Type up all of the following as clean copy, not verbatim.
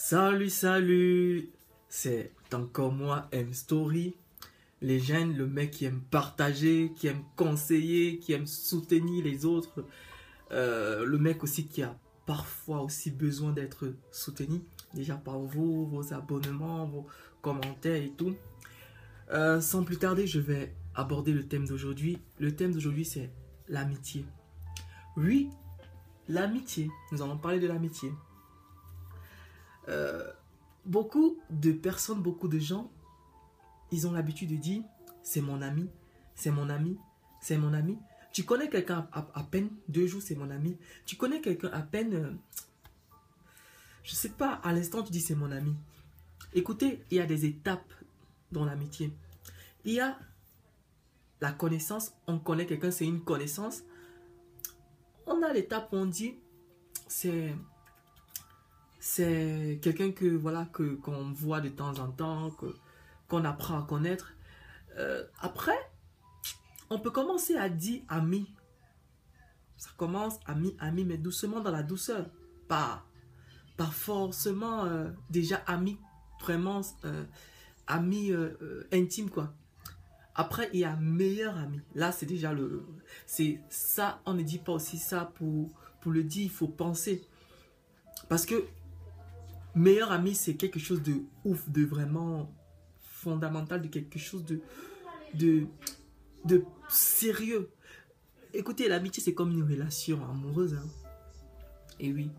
Salut, salut! C'est encore moi, M-Story. Les jeunes, le mec qui aime partager, qui aime conseiller, qui aime soutenir les autres. Le mec aussi qui a parfois aussi besoin d'être soutenu. Déjà par vous, vos abonnements, vos commentaires et tout. Sans plus tarder, je vais aborder le thème d'aujourd'hui. Le thème d'aujourd'hui, c'est l'amitié. Oui, l'amitié. Nous allons parler de l'amitié. Beaucoup de personnes, beaucoup de gens, ils ont l'habitude de dire c'est mon ami, c'est mon ami, c'est mon ami. Tu connais quelqu'un à peine 2 jours, c'est mon ami. Tu connais quelqu'un à peine, je sais pas, à l'instant tu dis c'est mon ami. Écoutez, il y a des étapes dans l'amitié. Il y a la connaissance, on connaît quelqu'un, c'est une connaissance. On a l'étape où on dit c'est quelqu'un que voilà qu'on voit de temps en temps, qu'on apprend à connaître. Après, on peut commencer à dire ami. Ça commence ami, ami, mais doucement dans la douceur. Pas forcément déjà ami, vraiment ami intime quoi. Après, il y a meilleur ami. Là, c'est déjà le... C'est ça, on ne dit pas aussi ça pour le dire, il faut penser. Parce que meilleur ami, c'est quelque chose de ouf, de vraiment fondamental, de quelque chose de sérieux. Écoutez, l'amitié, c'est comme une relation amoureuse. Hein. Et oui,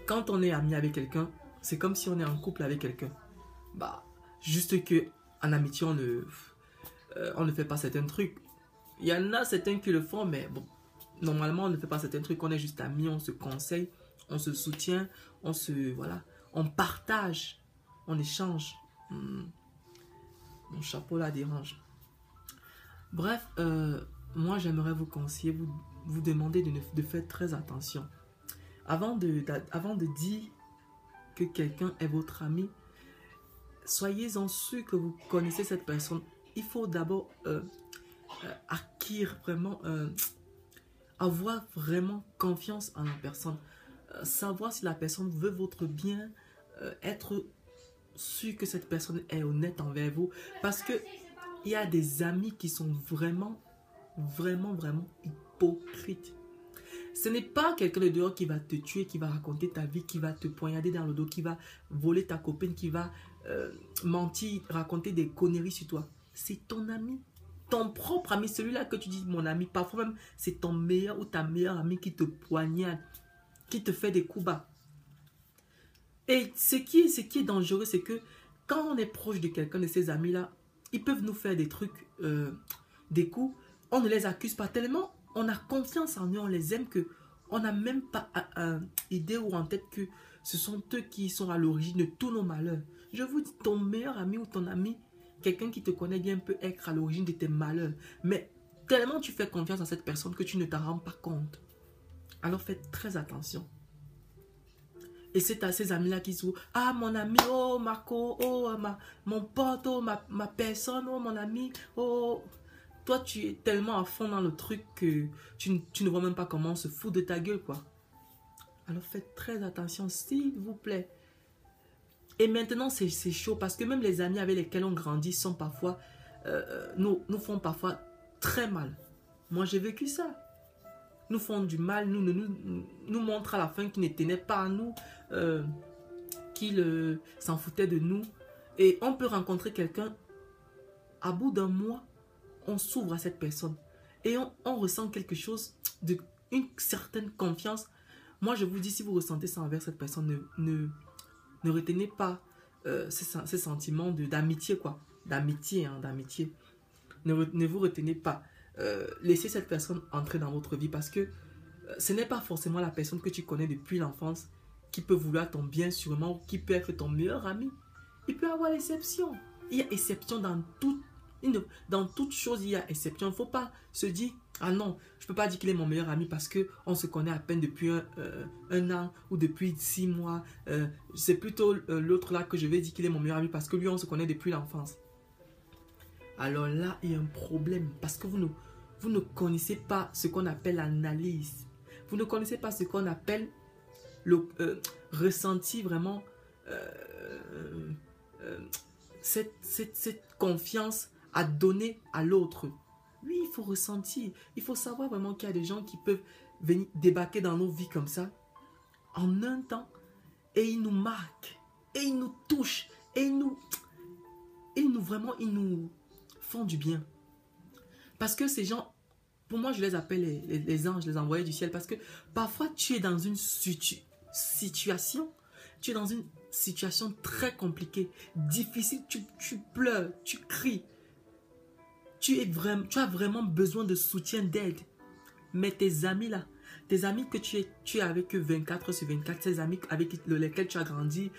quand on est ami avec quelqu'un, c'est comme si on est en couple avec quelqu'un. Bah, juste que en amitié, on ne fait pas certains trucs. Il y en a certains qui le font, mais bon, normalement, on ne fait pas certains trucs. On est juste amis, on se conseille, on se soutient, voilà, on partage, on échange. Mon chapeau là dérange. Bref, moi j'aimerais vous conseiller, vous demander de faire très attention. Avant de dire que quelqu'un est votre ami, soyez-en sûr que vous connaissez cette personne. Il faut d'abord acquérir vraiment, avoir vraiment confiance en la personne. Savoir si la personne veut votre bien, être sûr que cette personne est honnête envers vous. Parce que il y a des amis qui sont vraiment hypocrites. Ce n'est pas quelqu'un de dehors qui va te tuer, qui va raconter ta vie, qui va te poignarder dans le dos, qui va voler ta copine, qui va mentir, raconter des conneries sur toi. C'est ton ami. Ton propre ami, celui-là que tu dis mon ami. Parfois même, c'est ton meilleur ou ta meilleure amie qui te poignarde, qui te fait des coups bas. Et ce qui est dangereux, c'est que quand on est proche de quelqu'un de ces amis-là, ils peuvent nous faire des trucs, des coups. On ne les accuse pas tellement. On a confiance en eux, on les aime que on n'a même pas idée ou en tête que ce sont eux qui sont à l'origine de tous nos malheurs. Je vous dis, ton meilleur ami ou ton ami, quelqu'un qui te connaît bien peut être à l'origine de tes malheurs. Mais tellement tu fais confiance à cette personne que tu ne t'en rends pas compte. Alors faites très attention. Et c'est à ces amis-là qui sont « Ah, mon ami, oh, Marco, oh, mon pote, oh, ma personne, oh, mon ami, oh... » Toi, tu es tellement à fond dans le truc que tu ne vois même pas comment on se fout de ta gueule, quoi. Alors faites très attention, s'il vous plaît. Et maintenant, c'est chaud parce que même les amis avec lesquels on grandit sont parfois... nous font parfois très mal. Moi, j'ai vécu ça. Nous font du mal, nous montrent à la fin qu'ils ne tenaient pas à nous, qu'ils s'en foutaient de nous. Et on peut rencontrer quelqu'un, à bout d'un mois, on s'ouvre à cette personne. Et on ressent quelque chose, une certaine confiance. Moi, je vous dis, si vous ressentez ça envers cette personne, ne retenez pas ces sentiments d'amitié, quoi. D'amitié, hein, d'amitié. Ne vous retenez pas. Laissez cette personne entrer dans votre vie parce que ce n'est pas forcément la personne que tu connais depuis l'enfance qui peut vouloir ton bien sûrement ou qui peut être ton meilleur ami. Il peut y avoir l'exception. Il y a exception dans toute chose, il y a exception. Il ne faut pas se dire ah non, je ne peux pas dire qu'il est mon meilleur ami parce qu'on se connaît à peine depuis un an ou depuis 6 mois. C'est plutôt l'autre là que je vais dire qu'il est mon meilleur ami parce que lui on se connaît depuis l'enfance. Alors là, il y a un problème parce que vous ne connaissez pas ce qu'on appelle l'analyse. Vous ne connaissez pas ce qu'on appelle le ressenti vraiment cette confiance à donner à l'autre. Oui, il faut ressentir. Il faut savoir vraiment qu'il y a des gens qui peuvent venir débarquer dans nos vies comme ça, en un temps, et ils nous marquent, et ils nous touchent, et ils nous font du bien. Parce que ces gens, pour moi, je les appelle les anges, les envoyés du ciel, parce que parfois, tu es dans une situation très compliquée, difficile, tu pleures, tu cries, tu as vraiment besoin de soutien, d'aide. Mais tes amis là, tes amis que tu es avec eux 24 sur 24, ces amis avec lesquels tu as grandi,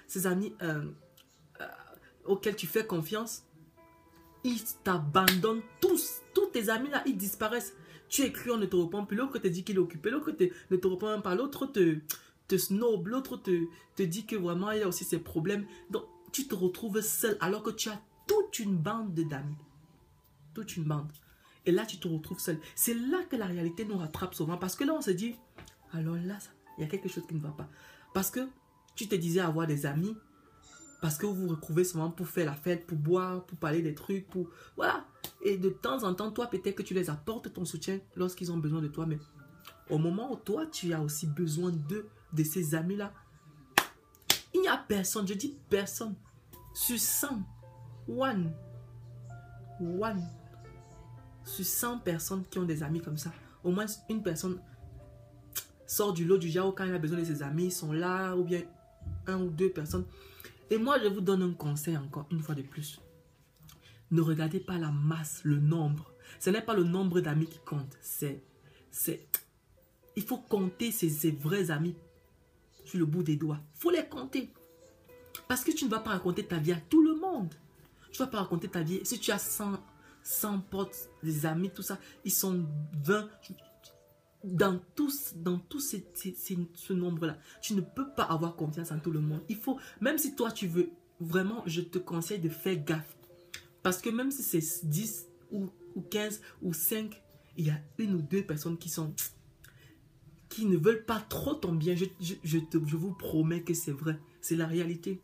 ces amis auxquels tu fais confiance, ils t'abandonnent tous. Tous tes amis là, ils disparaissent. Tu écris, on ne te répond plus. L'autre te dit qu'il est occupé. L'autre ne te répond même pas. L'autre te snob. L'autre te dit que vraiment il y a aussi ses problèmes. Donc tu te retrouves seul alors que tu as toute une bande d'amis. Toute une bande. Et là, tu te retrouves seul. C'est là que la réalité nous rattrape souvent. Parce que là, on se dit, alors là, il y a quelque chose qui ne va pas. Parce que tu te disais avoir des amis. Parce que vous vous retrouvez souvent pour faire la fête, pour boire, pour parler des trucs, pour... Voilà. Et de temps en temps, toi, peut-être que tu les apportes ton soutien lorsqu'ils ont besoin de toi. Mais au moment où toi, tu as aussi besoin de ces amis-là, il n'y a personne, je dis personne, sur 100, one, sur 100 personnes qui ont des amis comme ça, au moins une personne sort du lot du genre quand il a besoin de ses amis, ils sont là, ou bien 1 ou 2 personnes. Et moi, je vous donne un conseil encore, une fois de plus. Ne regardez pas la masse, le nombre. Ce n'est pas le nombre d'amis qui compte. Il faut compter ses vrais amis sur le bout des doigts. Il faut les compter. Parce que tu ne vas pas raconter ta vie à tout le monde. Tu ne vas pas raconter ta vie. Si tu as 100 potes, des amis, tout ça, ils sont 20. Dans tout ce nombre-là, tu ne peux pas avoir confiance en tout le monde. Il faut, même si toi tu veux, vraiment, je te conseille de faire gaffe. Parce que même si c'est 10 ou 15 ou 5, il y a 1 ou 2 personnes qui ne veulent pas trop ton bien. Je vous promets que c'est vrai. C'est la réalité.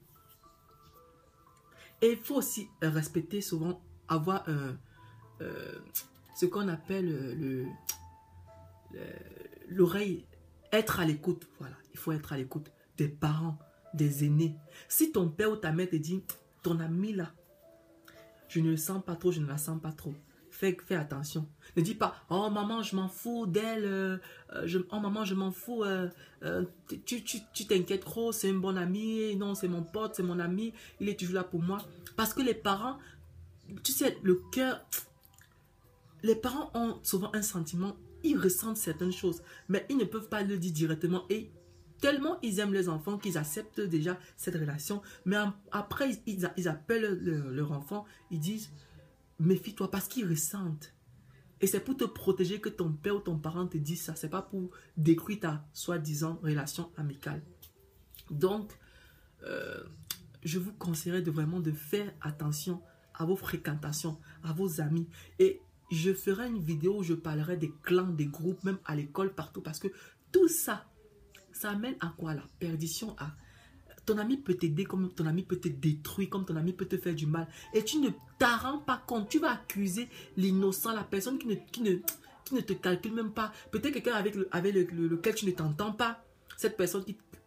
Et il faut aussi respecter souvent, avoir ce qu'on appelle l'oreille, être à l'écoute. Voilà, il faut être à l'écoute des parents, des aînés. Si ton père ou ta mère te dit, ton ami là, je ne le sens pas trop, je ne la sens pas trop, fais attention. Ne dis pas, oh maman, je m'en fous d'elle, oh maman, je m'en fous, tu t'inquiètes trop, c'est un bon ami, non, c'est mon pote, c'est mon ami, il est toujours là pour moi. Parce que les parents, tu sais, le cœur, les parents ont souvent un sentiment, ils ressentent certaines choses, mais ils ne peuvent pas le dire directement. Et tellement ils aiment les enfants qu'ils acceptent déjà cette relation. Mais après, ils appellent leur enfant, ils disent, méfie-toi parce qu'ils ressentent. Et c'est pour te protéger que ton père ou ton parent te dit ça. Ce n'est pas pour détruire ta soi-disant relation amicale. Donc, je vous conseillerais vraiment de faire attention à vos fréquentations, à vos amis. Et je ferai une vidéo où je parlerai des clans, des groupes, même à l'école, partout. Parce que tout ça, ça amène à quoi? La perdition. Ton ami peut t'aider comme ton ami peut te détruire, comme ton ami peut te faire du mal. Et tu ne t'en rends pas compte. Tu vas accuser l'innocent, la personne qui ne te calcule même pas. Peut-être quelqu'un avec lequel tu ne t'entends pas. Cette personne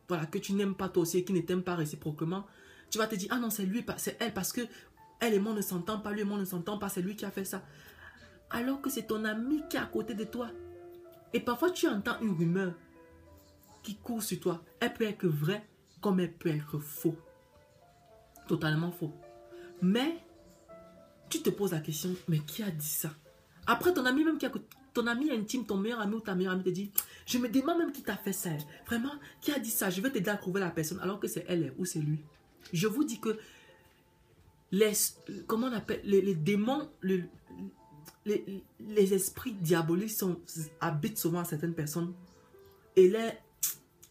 que tu n'aimes pas toi aussi et qui ne t'aime pas réciproquement. Tu vas te dire, ah non, c'est lui, c'est elle, parce que elle et moi ne s'entendent pas, lui et moi ne s'entendent pas, c'est lui qui a fait ça. Alors que c'est ton ami qui est à côté de toi. Et parfois, tu entends une rumeur qui court sur toi. Elle peut être vraie, comme elle peut être faux. Totalement faux. Mais, tu te poses la question, mais qui a dit ça? Après, ton ami même ton ami intime, ton meilleur ami ou ta meilleure amie te dit, je me demande même qui t'a fait ça. Vraiment, qui a dit ça? Je vais t'aider à trouver la personne, alors que c'est elle ou c'est lui. Je vous dis que comment on appelle, les démons, les esprits diaboliques habitent souvent à certaines personnes. Et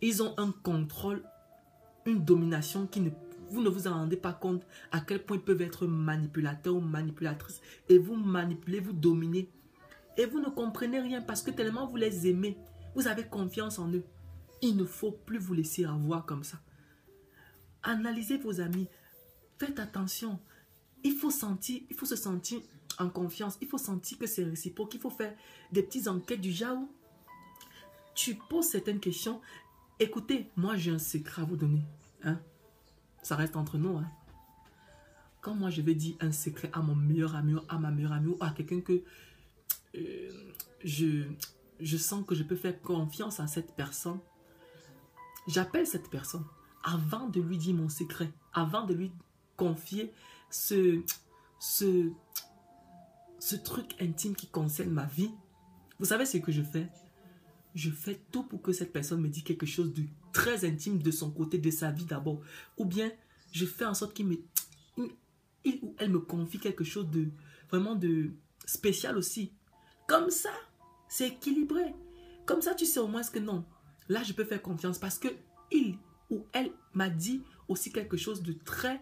ils ont un contrôle, une domination vous ne vous en rendez pas compte à quel point ils peuvent être manipulateurs ou manipulatrices. Et vous manipulez, vous dominez. Et vous ne comprenez rien parce que tellement vous les aimez. Vous avez confiance en eux. Il ne faut plus vous laisser avoir comme ça. Analysez vos amis. Faites attention. Il faut se sentir en confiance. Il faut sentir que c'est réciproque. Il faut faire des petites enquêtes du genre où tu poses certaines questions. Écoutez, moi j'ai un secret à vous donner. Hein? Ça reste entre nous. Hein? Quand moi je vais dire un secret à mon meilleur ami, à ma meilleure amie, ou à quelqu'un que je sens que je peux faire confiance à cette personne, j'appelle cette personne avant de lui dire mon secret, avant de lui confier ce truc intime qui concerne ma vie. Vous savez ce que je fais? Je fais tout pour que cette personne me dise quelque chose de très intime de son côté, de sa vie d'abord. Ou bien, je fais en sorte qu'il ou elle me confie quelque chose de vraiment de spécial aussi. Comme ça, c'est équilibré. Comme ça, tu sais au moins que non. Là, je peux faire confiance parce que il ou elle m'a dit aussi quelque chose de très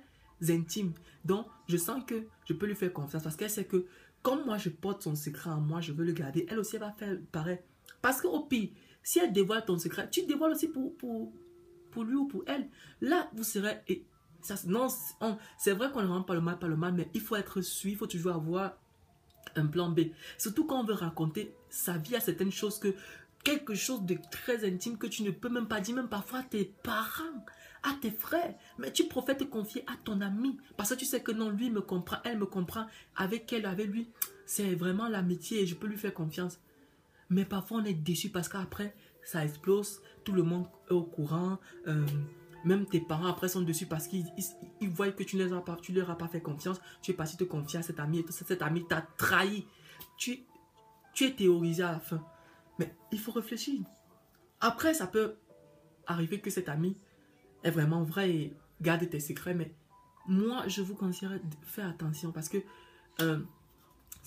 intime. Donc, je sens que je peux lui faire confiance parce qu'elle sait que comme moi, je porte son secret en moi, je veux le garder. Elle aussi, elle va faire pareil. Parce qu'au pire, si elle dévoile ton secret, tu dévoiles aussi pour lui ou pour elle. Là, vous serez... non, c'est vrai qu'on ne rend pas le mal par le mal, mais il faut être sûr, il faut toujours avoir un plan B. Surtout quand on veut raconter sa vie à certaines choses, quelque chose de très intime que tu ne peux même pas dire, même parfois à tes parents, à tes frères. Mais tu préfères te confier à ton ami parce que tu sais que non, lui me comprend, elle me comprend, avec elle, avec lui. C'est vraiment l'amitié et je peux lui faire confiance. Mais parfois, on est déçu parce qu'après, ça explose. Tout le monde est au courant. Même tes parents, après, sont dessus parce qu'ils voient que tu ne leur as pas fait confiance. Tu es parti te confier à cet ami et cet ami t'a trahi. Tu es théorisé à la fin. Mais il faut réfléchir. Après, ça peut arriver que cet ami est vraiment vrai et garde tes secrets. Mais moi, je vous conseillerais de faire attention parce que,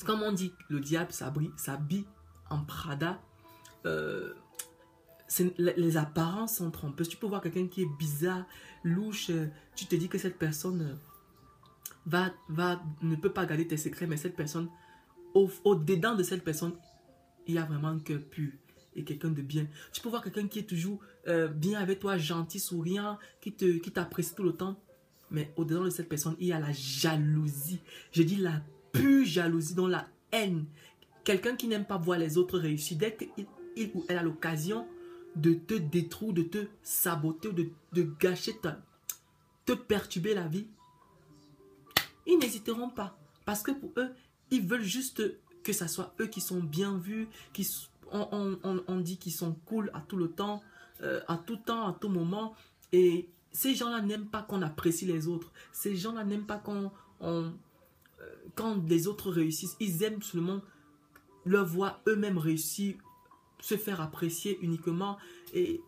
comme on dit, le diable s'habille en Prada. Les apparences sont trompeuses. Tu peux voir quelqu'un qui est bizarre, louche. Tu te dis que cette personne ne peut pas garder tes secrets, mais cette personne, au-dedans de cette personne, il y a vraiment un cœur pur et quelqu'un de bien. Tu peux voir quelqu'un qui est toujours bien avec toi, gentil, souriant, qui t'apprécie tout le temps. Mais au-dedans de cette personne, il y a la jalousie. Je dis la pure jalousie, dans la haine. Quelqu'un qui n'aime pas voir les autres réussir. Dès qu'il ou elle a l'occasion de te détruire, de te saboter, de gâcher, te perturber la vie, ils n'hésiteront pas. Parce que pour eux, ils veulent juste que ça soit eux qui sont bien vus, on dit qu'ils sont cool à tout le temps, à tout moment. Et ces gens-là n'aiment pas qu'on apprécie les autres. Ces gens-là n'aiment pas quand les autres réussissent. Ils aiment seulement leur voir eux-mêmes réussir, se faire apprécier uniquement. Et